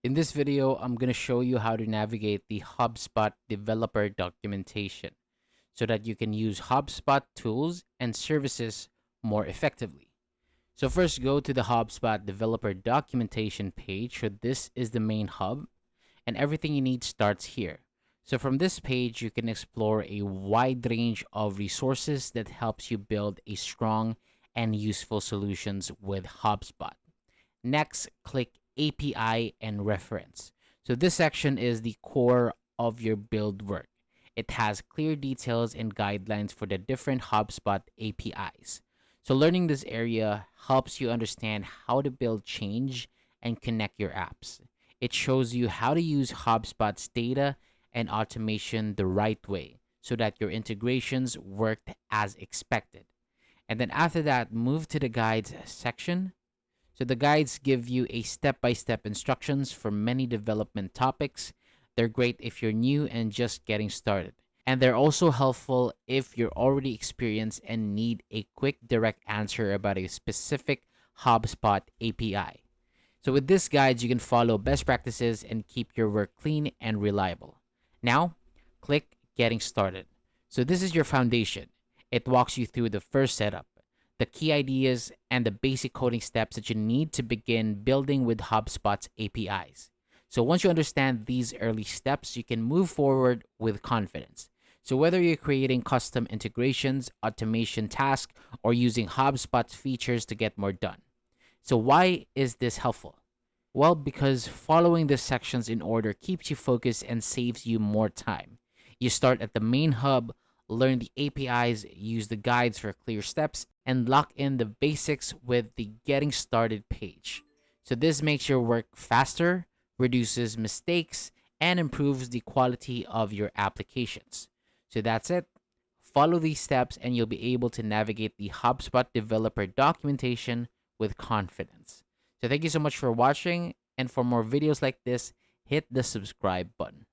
In this video, I'm going to show you how to navigate the HubSpot developer documentation so that you can use HubSpot tools and services more effectively. So first, go to the HubSpot developer documentation page. So this is the main hub, and everything you need starts here. So from this page, you can explore a wide range of resources that helps you build a strong and useful solutions with HubSpot. Next, click API and reference. So this section is the core of your build work. It has clear details and guidelines for the different HubSpot APIs. So learning this area helps you understand how to build change and connect your apps. It shows you how to use HubSpot's data and automation the right way so that your integrations worked as expected. And then after that, move to the guides section. So the guides give you a step-by-step instructions for many development topics. They're great if you're new and just getting started. And they're also helpful if you're already experienced and need a quick direct answer about a specific HubSpot API. So with these guides, you can follow best practices and keep your work clean and reliable. Now, click Getting Started. So this is your foundation. It walks you through the first setup, the key ideas, and the basic coding steps that you need to begin building with HubSpot's APIs. So once you understand these early steps, you can move forward with confidence. So whether you're creating custom integrations, automation tasks, or using HubSpot's features to get more done. So why is this helpful? Well, because following the sections in order keeps you focused and saves you more time. You start at the main hub, learn the APIs, use the guides for clear steps, and lock in the basics with the Getting Started page. So this makes your work faster, reduces mistakes, and improves the quality of your applications. So that's it. Follow these steps and you'll be able to navigate the HubSpot developer documentation with confidence. So thank you so much for watching, and for more videos like this, hit the subscribe button.